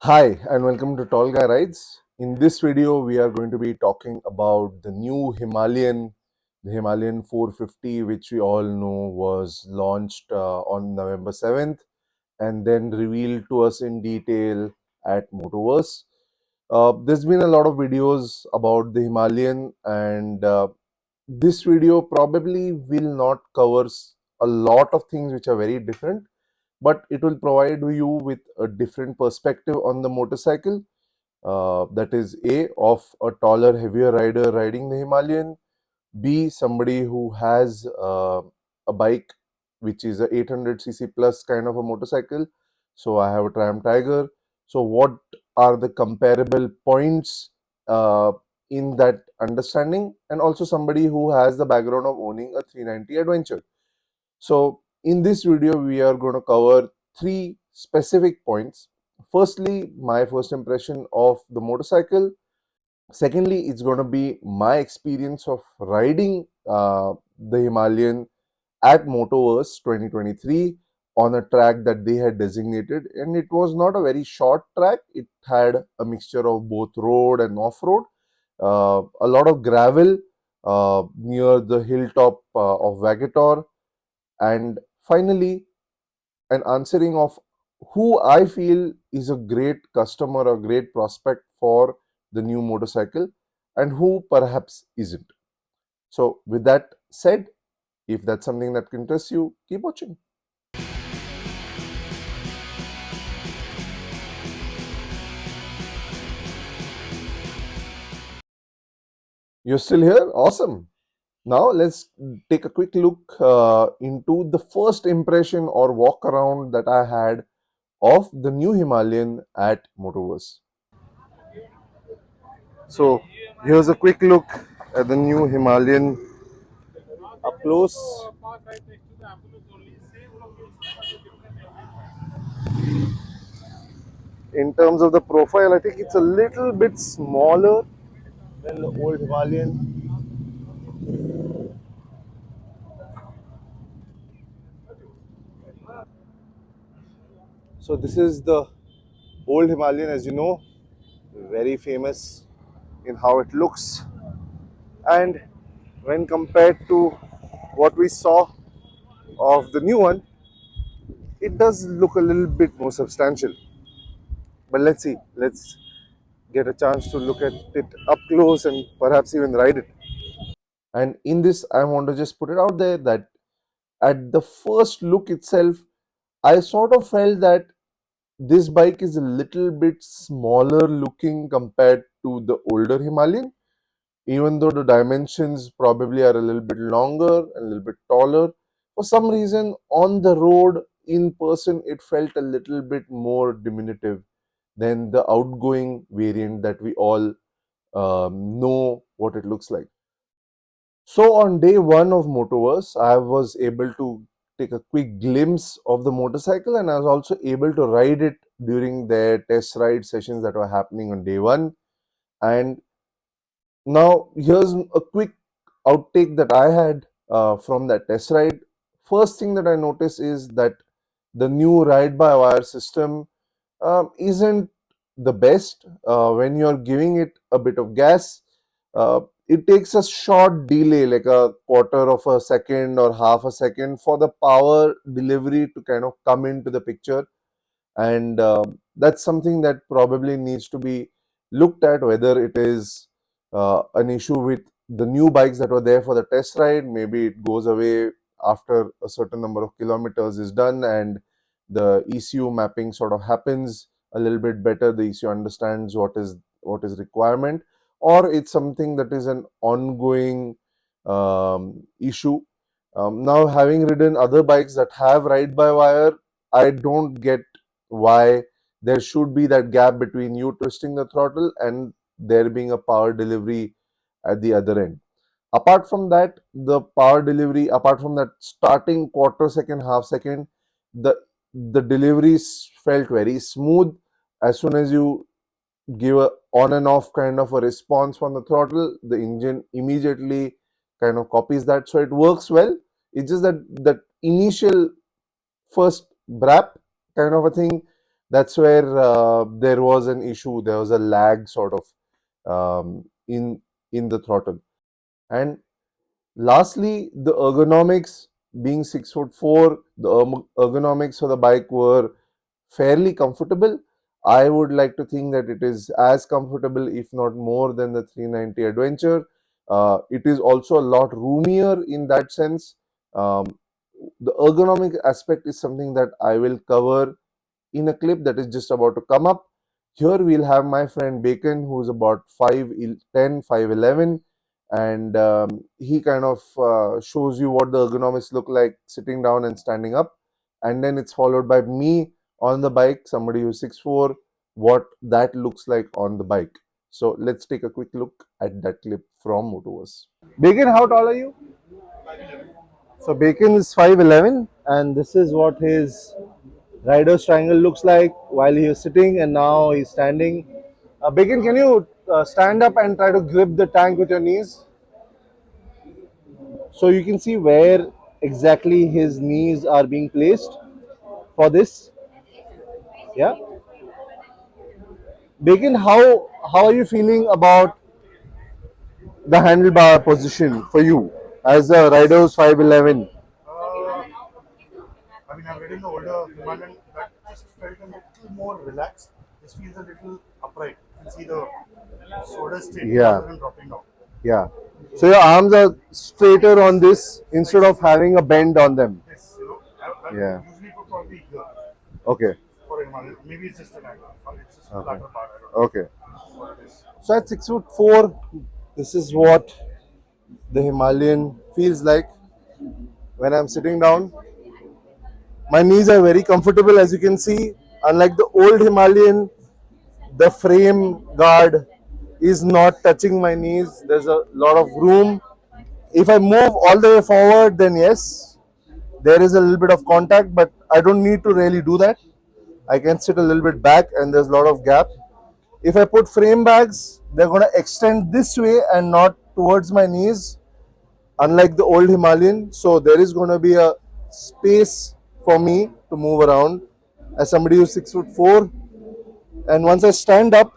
Hi and welcome to Tall Guy Rides. In this video, we are going to be talking about the new the Himalayan 450, which we all know was launched on November 7th and then revealed to us in detail at Motoverse. There's been a lot of videos about the Himalayan, and this video probably will not cover a lot of things which are very different, but it will provide you with a different perspective on the motorcycle. That is A, of a taller, heavier rider riding the Himalayan, B, somebody who has a bike which is a 800cc plus kind of a motorcycle. So I have a Triumph Tiger. So what are the comparable points uh, in that understanding? And also somebody who has the background of owning a 390 Adventure. So in this video, we are going to cover three specific points. Firstly, my first impression of the motorcycle. Secondly, it's going to be my experience of riding the Himalayan at Motoverse 2023 on a track that they had designated. And it was not a very short track. It had a mixture of both road and off-road, a lot of gravel near the hilltop of Vagator, and finally an answering of who I feel is a great customer or great prospect for the new motorcycle and who perhaps isn't. So with that said, if that's something that interests you, keep watching. You're still here? Awesome. Now let's take a quick look into the first impression or walk around that I had of the new Himalayan at Motoverse. So here's a quick look at the new Himalayan up close. In terms of the profile, I think it's a little bit smaller than the old Himalayan. So this is the old Himalayan, as you know, very famous in how it looks, and when compared to what we saw of the new one, it does look a little bit more substantial. But let's see, let's get a chance to look at it up close and perhaps even ride it. And in this, I want to just put it out there that at the first look itself, I sort of felt that this bike is a little bit smaller looking compared to the older Himalayan, even though the dimensions probably are a little bit longer and a little bit taller. For some reason, on the road, in person, it felt a little bit more diminutive than the outgoing variant that we all know what it looks like. So on day one of Motoverse, I was able to take a quick glimpse of the motorcycle, and I was also able to ride it during their test ride sessions that were happening on day one. And now here's a quick outtake that I had from that test ride. First thing that I noticed is that the new ride-by-wire system isn't the best. When you're giving it a bit of gas, uh, it takes a short delay, like a quarter of a second or half a second, for the power delivery to kind of come into the picture. And that's something that probably needs to be looked at, whether it is an issue with the new bikes that were there for the test ride. Maybe it goes away after a certain number of kilometers is done and the ECU mapping sort of happens a little bit better. The ECU understands what is requirement, or it's something that is an ongoing issue. Now, having ridden other bikes that have ride by wire, I don't get why there should be that gap between you twisting the throttle and there being a power delivery at the other end. Apart from that, the power delivery, apart from that starting quarter second, half second, the the deliveries felt very smooth. As soon as you give a on and off kind of a response from the throttle, the engine immediately kind of copies that, so it works well. It's just that initial first brap kind of a thing That's where there was an issue. There was a lag sort of in the throttle. And lastly, the ergonomics, being 6'4", the ergonomics of the bike were fairly comfortable. I would like to think that it is as comfortable, if not more, than the 390 Adventure. It is also a lot roomier in that sense. Um, the ergonomic aspect is something that I will cover in a clip that is just about to come up. Here we'll have my friend Bacon, who's about 5'10", 5'11", and he kind of shows you what the ergonomics look like sitting down and standing up. And then it's followed by me on the bike, somebody who's 6'4", what that looks like on the bike. So let's take a quick look at that clip from Motoverse. Bacon, how tall are you? So Bacon is 5'11", and this is what his rider's triangle looks like while he is sitting, and now he's standing. Bacon, can you stand up and try to grip the tank with your knees? So you can see where exactly his knees are being placed for this. Yeah. Bacon, how are you feeling about the handlebar position for you as a rider who's 5'11"? I mean, I've ridden the older Himalayan that just felt a little more relaxed. This feels a little upright. You can see the shoulders straightening Yeah, rather than dropping down. yeah. So your arms are straighter on this instead of having a bend on them. Yes, I Yeah. usually put probably here Okay. for a Himalayan. Maybe it's just an angle, or it's just Okay. flatter part. I don't know Okay. what it is. So at 6'4", this is what the Himalayan feels like when I'm sitting down. My knees are very comfortable, as you can see. Unlike the old Himalayan, the frame guard is not touching my knees. There's a lot of room. If I move all the way forward, then yes, there is a little bit of contact, but I don't need to really do that. I can sit a little bit back and there's a lot of gap. If I put frame bags, they're going to extend this way and not towards my knees, unlike the old Himalayan. So there is going to be a space for me to move around as somebody who's 6'4". And once I stand up,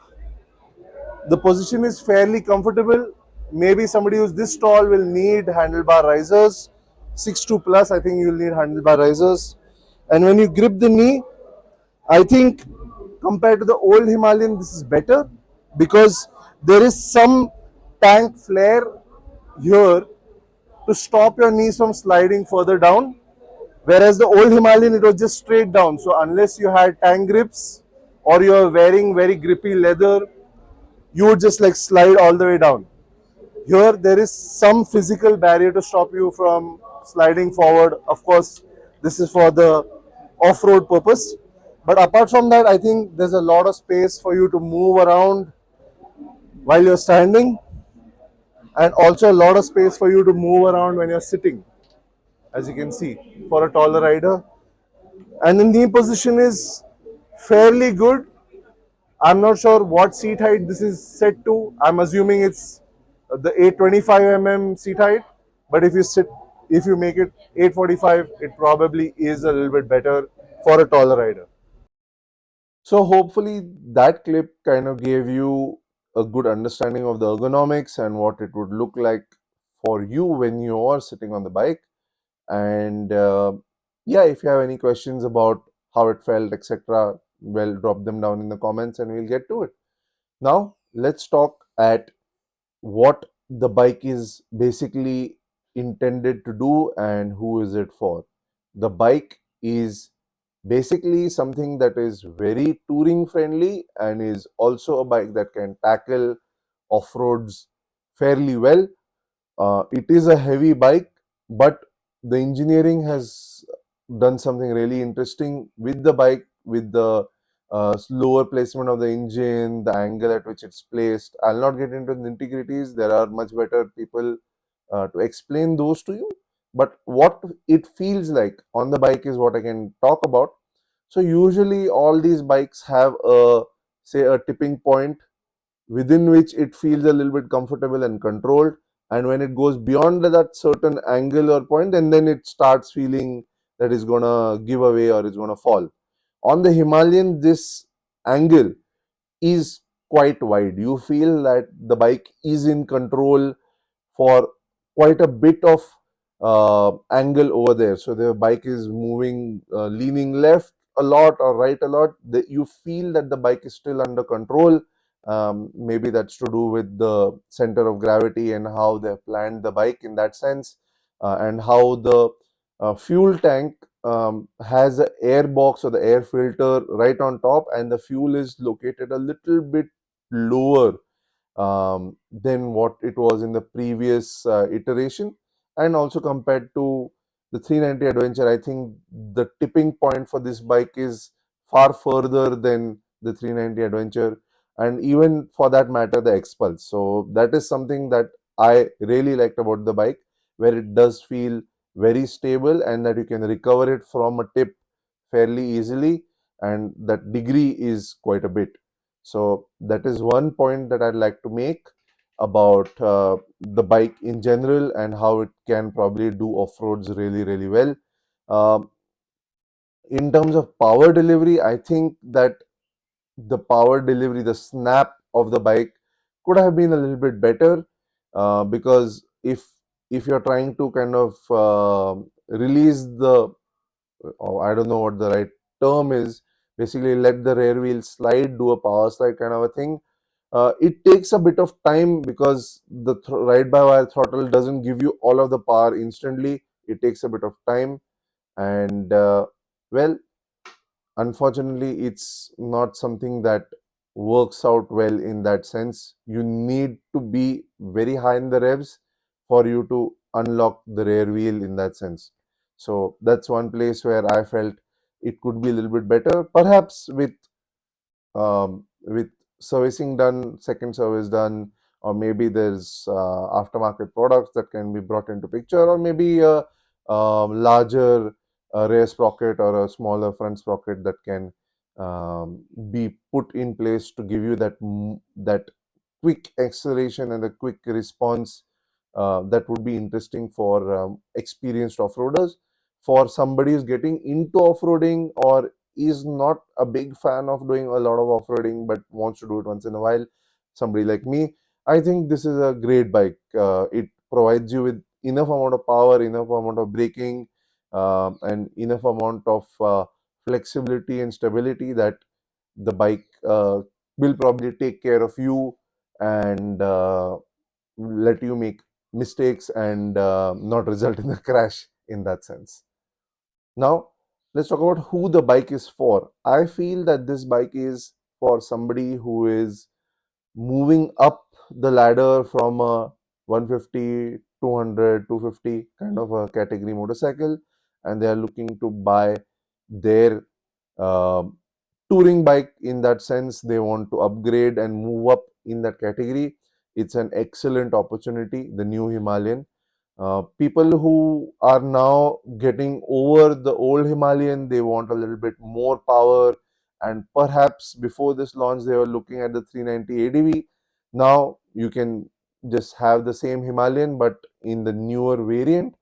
the position is fairly comfortable. Maybe somebody who's this tall will need handlebar risers. 6'2" plus, I think you'll need handlebar risers. And when you grip the knee, I think compared to the old Himalayan, this is better because there is some tank flare here to stop your knees from sliding further down. Whereas the old Himalayan, it was just straight down. So unless you had tank grips or you're wearing very grippy leather, you would just like slide all the way down. Here, there is some physical barrier to stop you from sliding forward. Of course, this is for the off-road purpose. But apart from that, I think there's a lot of space for you to move around while you're standing, and also a lot of space for you to move around when you're sitting, as you can see, for a taller rider. And the knee position is fairly good. I'm not sure what seat height this is set to. I'm assuming it's the 825 seat height. But if you make it 845, it probably is a little bit better for a taller rider. So hopefully that clip kind of gave you a good understanding of the ergonomics and what it would look like for you when you are sitting on the bike. And yeah, if you have any questions about how it felt, etc., well, drop them down in the comments and we'll get to it. Now, let's talk at what the bike is basically intended to do and who is it for. The bike is basically something that is very touring friendly and is also a bike that can tackle off-roads fairly well. It is a heavy bike, but the engineering has done something really interesting with the bike, with the slower placement of the engine, the angle at which it's placed. I'll not get into the nitty-gritties. There are much better people to explain those to you. But what it feels like on the bike is what I can talk about. So usually all these bikes have a, say, a tipping point within which it feels a little bit comfortable and controlled, and when it goes beyond that certain angle or point, and then it starts feeling that it's going to give away or it's going to fall. On the Himalayan, this angle is quite wide. You feel that the bike is in control for quite a bit of angle over there. So the bike is moving, leaning left a lot or right a lot. You feel that the bike is still under control. Maybe that's to do with the center of gravity and how they planned the bike in that sense, and how the fuel tank has an air box or the air filter right on top, and the fuel is located a little bit lower than what it was in the previous iteration. And also compared to the 390 Adventure, I think the tipping point for this bike is far further than the 390 Adventure, and even for that matter the Xpulse. So that is something that I really liked about the bike, where it does feel very stable and that you can recover it from a tip fairly easily, and that degree is quite a bit. So that is one point that I'd like to make about the bike in general and how it can probably do off-roads really, really well. Um, in terms of power delivery, I think that the power delivery, the snap of the bike could have been a little bit better, because if you're trying to kind of release the, or I don't know what the right term is, basically let the rear wheel slide, do a power slide kind of a thing. It takes a bit of time because the ride by wire throttle doesn't give you all of the power instantly. It takes a bit of time, and well, unfortunately, it's not something that works out well in that sense. You need to be very high in the revs for you to unlock the rear wheel in that sense. So that's one place where I felt it could be a little bit better, perhaps with servicing done, second service done, or maybe there's aftermarket products that can be brought into picture, or maybe a, larger rear sprocket or a smaller front sprocket that can be put in place to give you that quick acceleration and a quick response. That would be interesting for experienced off-roaders. For somebody who's getting into off-roading or is not a big fan of doing a lot of off-roading but wants to do it once in a while, somebody like me, I think this is a great bike. It provides you with enough amount of power, enough amount of braking, and enough amount of flexibility and stability that the bike will probably take care of you and let you make mistakes and not result in a crash in that sense. Now, let's talk about who the bike is for. I feel that this bike is for somebody who is moving up the ladder from a 150, 200, 250 kind of a category motorcycle, and they are looking to buy their uh, touring bike. In that sense, they want to upgrade and move up in that category. It's an excellent opportunity, the new Himalayan. People who are now getting over the old Himalayan, they want a little bit more power, and perhaps before this launch they were looking at the 390 ADV. Now you can just have the same Himalayan but in the newer variant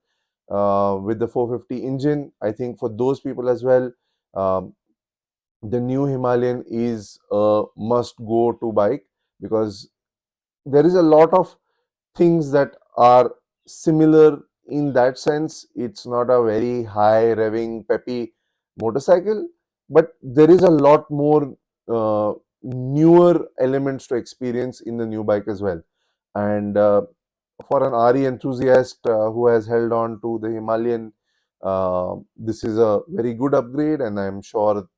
with the 450 engine. I think for those people as well, um, the new Himalayan is a must go to bike, because there is a lot of things that are similar in that sense. It's not a very high revving peppy motorcycle, but there is a lot more newer elements to experience in the new bike as well. And for an RE enthusiast who has held on to the Himalayan, this is a very good upgrade, and I'm sure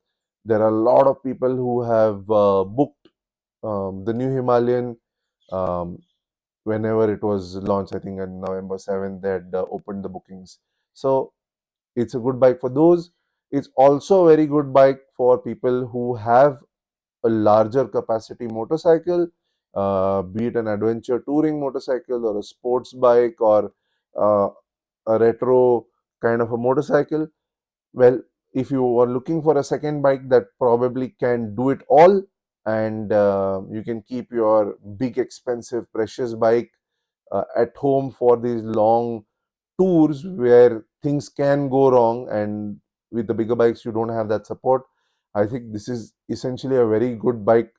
there are a lot of people who have booked the new Himalayan um, whenever it was launched. I think on November 7th, they had opened the bookings. So it's a good bike for those. It's also a very good bike for people who have a larger capacity motorcycle, be it an adventure touring motorcycle or a sports bike or uh, a retro kind of a motorcycle. Well, if you are looking for a second bike that probably can do it all, and you can keep your big, expensive, precious bike at home for these long tours where things can go wrong, and with the bigger bikes, you don't have that support. I think this is essentially a very good bike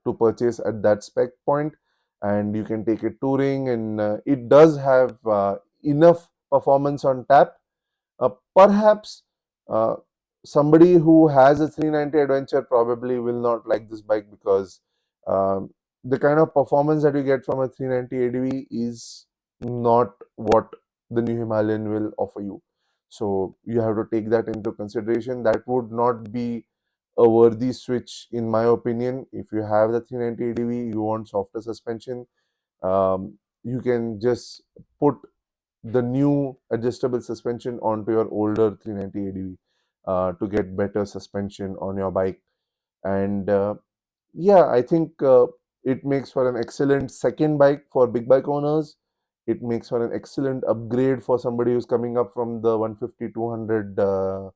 to purchase at that spec point, and you can take it touring, and it does have enough performance on tap. Perhaps uh, somebody who has a 390 Adventure probably will not like this bike because um, the kind of performance that you get from a 390 ADV is not what the new Himalayan will offer you. So you have to take that into consideration. That would not be a worthy switch, in my opinion. If you have the 390 ADV, you want softer suspension, you can just put the new adjustable suspension onto your older 390 ADV to get better suspension on your bike. And yeah, I think it makes for an excellent second bike for big bike owners. It makes for an excellent upgrade for somebody who's coming up from the 150, 200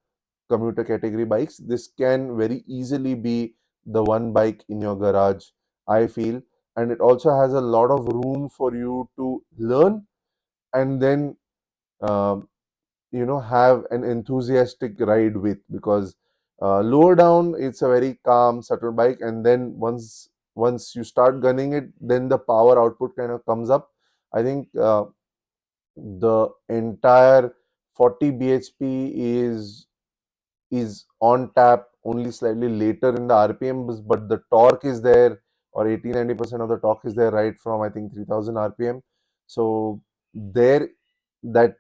commuter category bikes. This can very easily be the one bike in your garage, I feel. And it also has a lot of room for you to learn and then um, have an enthusiastic ride with, because lower down it's a very calm subtle bike, and then once you start gunning it, then the power output kind of comes up. I think the entire 40 bhp is on tap only slightly later in the rpm, but the torque is there, or 80-90% of the torque is there right from, I think, 3000 rpm. So there, that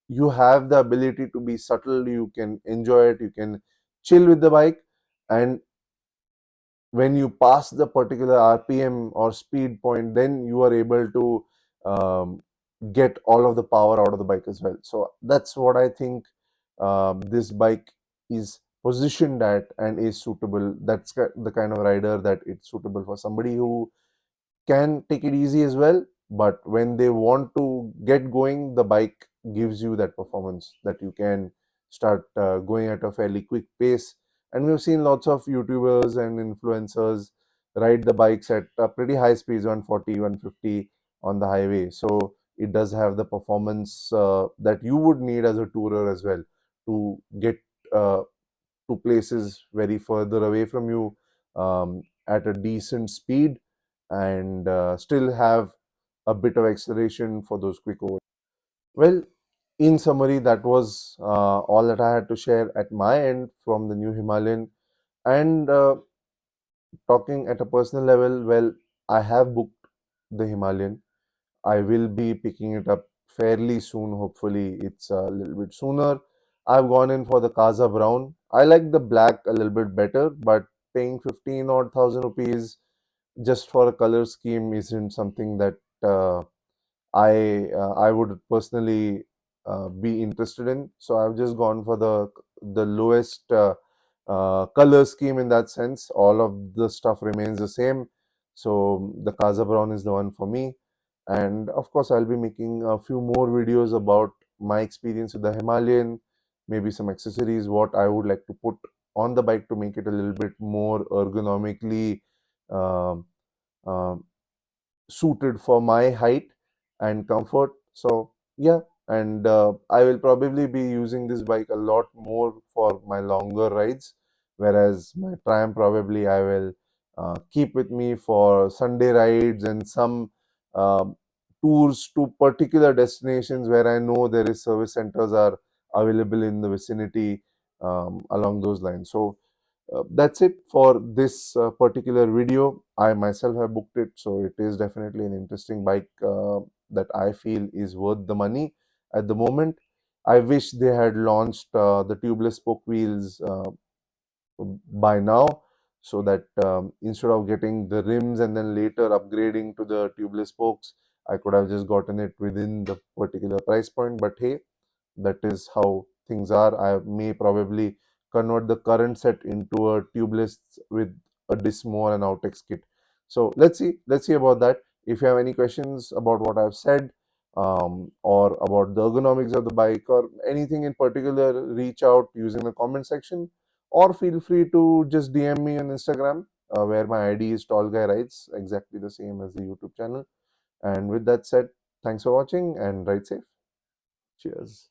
you have the ability to be subtle, you can enjoy it, you can chill with the bike, and when you pass the particular rpm or speed point, then you are able to um, get all of the power out of the bike as well. So that's what I think this bike is positioned at and is suitable. That's the kind of rider that it's suitable for. Somebody who can take it easy as well, but when they want to get going, the bike gives you that performance that you can start going at a fairly quick pace. And we've seen lots of YouTubers and influencers ride the bikes at pretty high speeds, 140, 150 on the highway. So it does have the performance that you would need as a tourer as well, to get uh, to places very further away from you at a decent speed, and still have a bit of acceleration for those quick overs. Well, in summary, that was all that I had to share at my end from the new Himalayan. And talking at a personal level, well, I have booked the Himalayan. I will be picking it up fairly soon. Hopefully, it's a little bit sooner. I've gone in for the Casa Brown. I like the black a little bit better, but paying 15 odd thousand rupees just for a color scheme isn't something that I would personally be interested in. So I've just gone for the lowest color scheme in that sense. All of the stuff remains the same. So the Casa Brown is the one for me. And of course, I'll be making a few more videos about my experience with the Himalayan, maybe some accessories, what I would like to put on the bike to make it a little bit more ergonomically um, um, suited for my height and comfort. So yeah, and I will probably be using this bike a lot more for my longer rides, whereas my Triumph probably I will keep with me for Sunday rides and some um tours to particular destinations where I know there is service centers are available in the vicinity, along those lines. So that's it for this particular video. I myself have booked it, so it is definitely an interesting bike that I feel is worth the money at the moment. I wish they had launched the tubeless spoke wheels by now, so that instead of getting the rims and then later upgrading to the tubeless spokes, I could have just gotten it within the particular price point. But hey, that is how things are. I may probably convert the current set into a tubeless with a Dismo and Outex kit. So let's see about that. If you have any questions about what I've said, or about the ergonomics of the bike or anything in particular, reach out using the comment section, or feel free to just DM me on Instagram, where my ID is Tall Guy Rides, exactly the same as the YouTube channel. And with that said, thanks for watching and ride safe. Cheers.